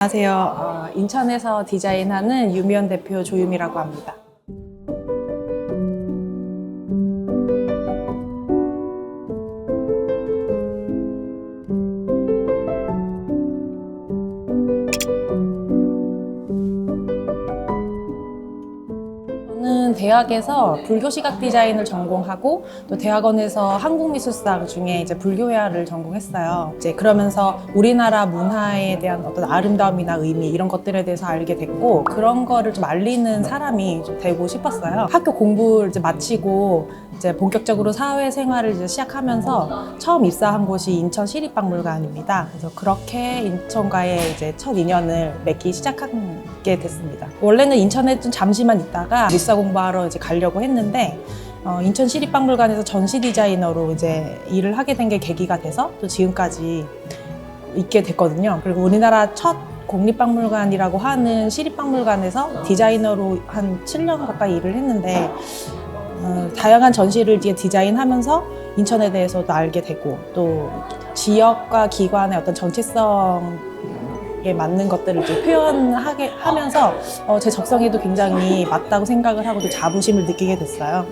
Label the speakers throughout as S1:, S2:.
S1: 안녕하세요. 인천에서 디자인하는 유미연 대표 조유미라고 합니다. 저는 대학에서 불교 시각 디자인을 전공하고 또 대학원에서 한국미술사 중에 이제 불교회화를 전공했어요. 이제 그러면서 우리나라 문화에 대한 어떤 아름다움이나 의미 이런 것들에 대해서 알게 됐고 그런 거를 좀 알리는 사람이 좀 되고 싶었어요. 학교 공부를 이제 마치고 이제 본격적으로 사회생활을 이제 시작하면서 처음 입사한 곳이 인천 시립박물관입니다. 그래서 그렇게 인천과의 이제 첫 인연을 맺기 시작하게 됐습니다. 원래는 인천에 좀 잠시만 있다가 밀사 공부하러 이제 가려고 했는데 인천 시립박물관에서 전시 디자이너로 이제 일을 하게 된 게 계기가 돼서 또 지금까지 있게 됐거든요. 그리고 우리나라 첫 국립박물관이라고 하는 시립박물관에서 디자이너로 한 7년 가까이 일을 했는데 다양한 전시를 이제 디자인하면서 인천에 대해서도 알게 되고 또 지역과 기관의 어떤 정체성에 맞는 것들을 이제 표현하게 하면서 제 적성에도 굉장히 맞다고 생각을 하고 또 자부심을 느끼게 됐어요.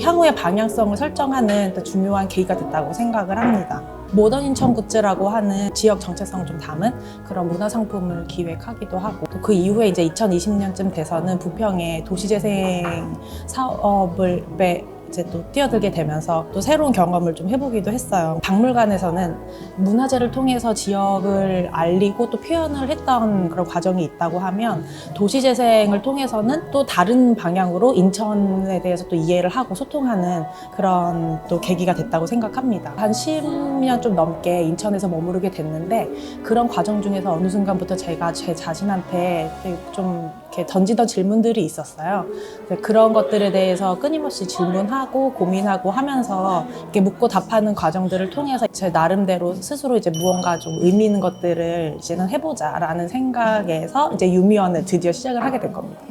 S1: 향후의 방향성을 설정하는 또 중요한 계기가 됐다고 생각을 합니다. 모던 인천 굿즈라고 하는 지역 정체성을 좀 담은 그런 문화상품을 기획하기도 하고 또 그 이후에 이제 2020년쯤 돼서는 부평에 도시재생 사업을 이제 또 뛰어들게 되면서 또 새로운 경험을 좀 해보기도 했어요. 박물관에서는 문화재를 통해서 지역을 알리고 또 표현을 했던 그런 과정이 있다고 하면 도시재생을 통해서는 또 다른 방향으로 인천에 대해서 또 이해를 하고 소통하는 그런 또 계기가 됐다고 생각합니다. 한 10년 좀 넘게 인천에서 머무르게 됐는데 그런 과정 중에서 어느 순간부터 제가 제 자신한테 좀 이렇게 던지던 질문들이 있었어요. 그런 것들에 대해서 끊임없이 질문하고 고민하고 하면서 이렇게 묻고 답하는 과정들을 통해서 제 나름대로 스스로 이제 무언가 좀 의미 있는 것들을 이제는 해보자라는 생각에서 이제 유미원을 드디어 시작을 하게 된 겁니다.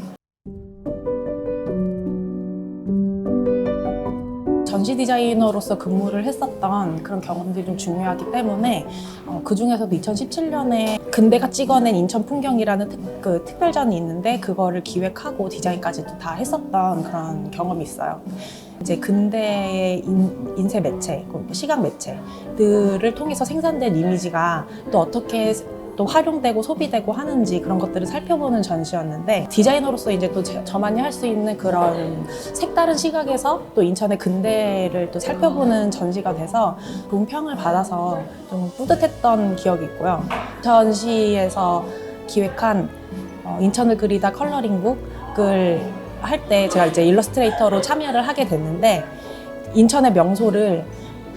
S1: 전시 디자이너로서 근무를 했었던 그런 경험들이 좀 중요하기 때문에 그 중에서도 2017년에 근대가 찍어낸 인천 풍경이라는 특별전이 있는데 그거를 기획하고 디자인까지도 다 했었던 그런 경험이 있어요. 이제 근대의 인쇄 매체, 시각 매체들을 통해서 생산된 이미지가 또 어떻게 또 활용되고 소비되고 하는지 그런 것들을 살펴보는 전시였는데 디자이너로서 이제 또 저만이 할 수 있는 그런 색다른 시각에서 또 인천의 근대를 또 살펴보는 전시가 돼서 좋은 평을 받아서 좀 뿌듯했던 기억이 있고요. 전시에서 기획한 인천을 그리다 컬러링북을 할 때 제가 이제 일러스트레이터로 참여를 하게 됐는데 인천의 명소를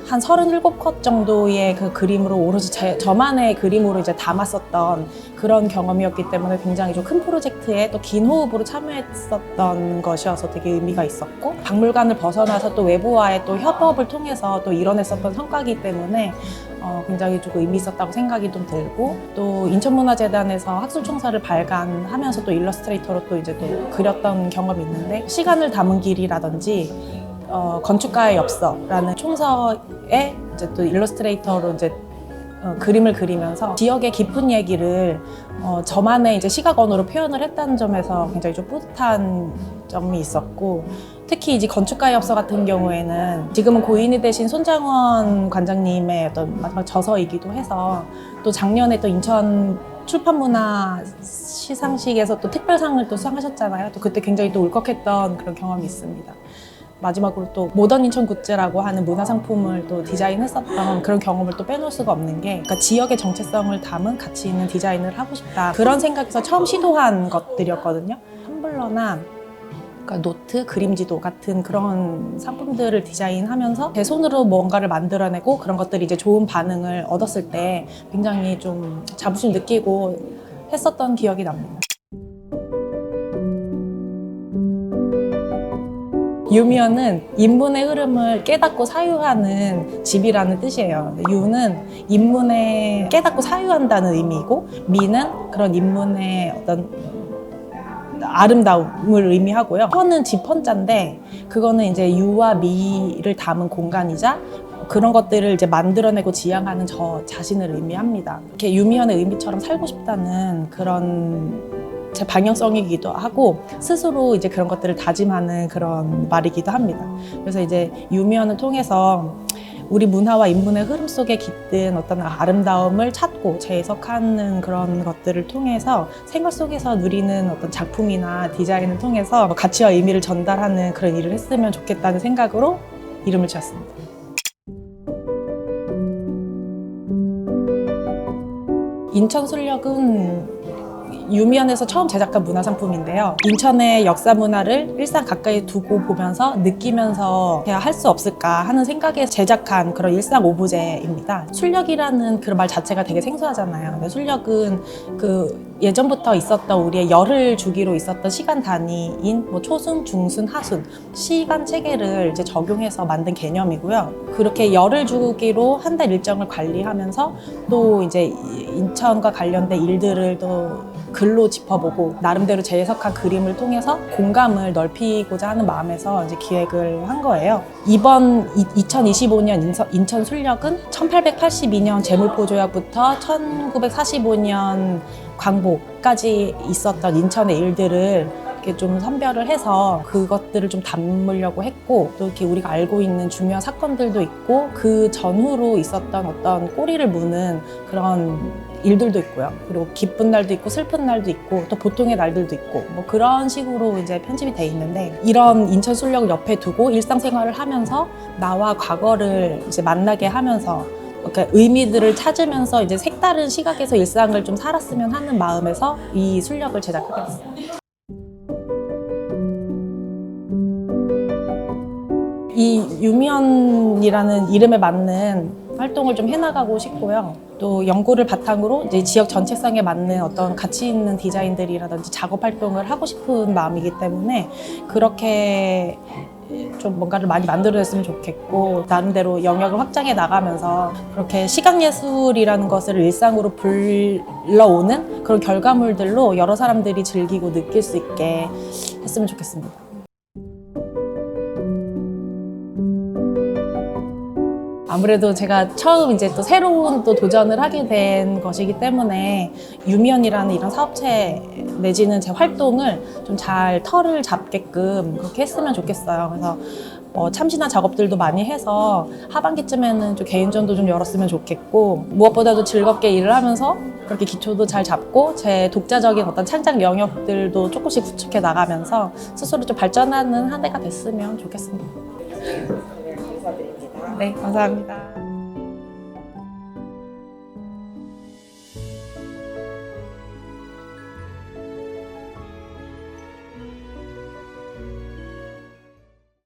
S1: 한 37컷 정도의 그 그림으로 오로지 저만의 그림으로 이제 담았었던 그런 경험이었기 때문에 굉장히 좀 큰 프로젝트에 또 긴 호흡으로 참여했었던 것이어서 되게 의미가 있었고 박물관을 벗어나서 또 외부와의 또 협업을 통해서 또 이뤄냈었던 성과이기 때문에 굉장히 조금 의미 있었다고 생각이 좀 들고 또 인천문화재단에서 학술총사를 발간하면서 또 일러스트레이터로 또 이제 또 그렸던 경험이 있는데 시간을 담은 길이라든지 건축가의 엽서라는 총서에 이제 또 일러스트레이터로 이제 그림을 그리면서 지역의 깊은 얘기를 저만의 이제 시각 언어로 표현을 했다는 점에서 굉장히 좀 뿌듯한 점이 있었고 특히 이제 건축가의 엽서 같은 경우에는 지금은 고인이 되신 손장원 관장님의 어떤 마지막 저서이기도 해서 또 작년에 또 인천 출판문화 시상식에서 또 특별상을 또 수상하셨잖아요. 또 그때 굉장히 또 울컥했던 그런 경험이 있습니다. 마지막으로 또 모던 인천 굿즈라고 하는 문화상품을 또 디자인했었던 그런 경험을 또 빼놓을 수가 없는 게 그러니까 지역의 정체성을 담은 가치 있는 디자인을 하고 싶다 그런 생각에서 처음 시도한 것들이었거든요. 텀블러나 그러니까 노트, 그림지도 같은 그런 상품들을 디자인하면서 제 손으로 뭔가를 만들어내고 그런 것들이 이제 좋은 반응을 얻었을 때 굉장히 좀 자부심 느끼고 했었던 기억이 납니다. 유미연은 인문의 흐름을 깨닫고 사유하는 집이라는 뜻이에요. 유는 인문에 깨닫고 사유한다는 의미이고 미는 그런 인문의 어떤 아름다움을 의미하고요. 헌은 집 헌자인데 그거는 이제 유와 미를 담은 공간이자 그런 것들을 이제 만들어내고 지향하는 저 자신을 의미합니다. 이렇게 유미연의 의미처럼 살고 싶다는 그런 제 방향성이기도 하고 스스로 이제 그런 것들을 다짐하는 그런 말이기도 합니다. 그래서 이제 유미연을 통해서 우리 문화와 인문의 흐름 속에 깃든 어떤 아름다움을 찾고 재해석하는 그런 것들을 통해서 생활 속에서 누리는 어떤 작품이나 디자인을 통해서 가치와 의미를 전달하는 그런 일을 했으면 좋겠다는 생각으로 이름을 지었습니다. 인천술력은 유미연에서 처음 제작한 문화상품인데요. 인천의 역사 문화를 일상 가까이 두고 보면서 느끼면서 할 수 없을까 하는 생각에 제작한 그런 일상 오브제입니다. 술력이라는 그 말 자체가 되게 생소하잖아요. 근데 술력은 그 예전부터 있었던 우리의 열을 주기로 있었던 시간 단위인 뭐 초순, 중순, 하순 시간 체계를 이제 적용해서 만든 개념이고요. 그렇게 열을 주기로 한 달 일정을 관리하면서 또 이제 인천과 관련된 일들을 또 글로 짚어보고 나름대로 재해석한 그림을 통해서 공감을 넓히고자 하는 마음에서 이제 기획을 한 거예요. 이번 2025년 인천 술력은 1882년 제물포조약부터 1945년 광복까지 있었던 인천의 일들을 이렇게 좀 선별을 해서 그것들을 좀 담으려고 했고 또 이렇게 우리가 알고 있는 중요한 사건들도 있고 그 전후로 있었던 어떤 꼬리를 무는 그런 일들도 있고요. 그리고 기쁜 날도 있고 슬픈 날도 있고 또 보통의 날들도 있고 뭐 그런 식으로 이제 편집이 돼 있는데 이런 인천 술력을 옆에 두고 일상생활을 하면서 나와 과거를 이제 만나게 하면서 그러니까 의미들을 찾으면서 이제 색다른 시각에서 일상을 좀 살았으면 하는 마음에서 이 술력을 제작하게 됐어요. 이 유미연이라는 이름에 맞는 활동을 좀 해나가고 싶고요. 또 연구를 바탕으로 이제 지역 정체성에 맞는 어떤 가치 있는 디자인들이라든지 작업 활동을 하고 싶은 마음이기 때문에 그렇게 좀 뭔가를 많이 만들어냈으면 좋겠고 나름대로 영역을 확장해 나가면서 그렇게 시각예술이라는 것을 일상으로 불러오는 그런 결과물들로 여러 사람들이 즐기고 느낄 수 있게 했으면 좋겠습니다. 아무래도 제가 처음 이제 또 새로운 또 도전을 하게 된 것이기 때문에 유미연이라는 이런 사업체 내지는 제 활동을 좀 잘 털을 잡게끔 그렇게 했으면 좋겠어요. 그래서 참신한 작업들도 많이 해서 하반기쯤에는 좀 개인전도 좀 열었으면 좋겠고 무엇보다도 즐겁게 일을 하면서 그렇게 기초도 잘 잡고 제 독자적인 어떤 창작 영역들도 조금씩 구축해 나가면서 스스로 좀 발전하는 한 해가 됐으면 좋겠습니다. 네, 감사합니다.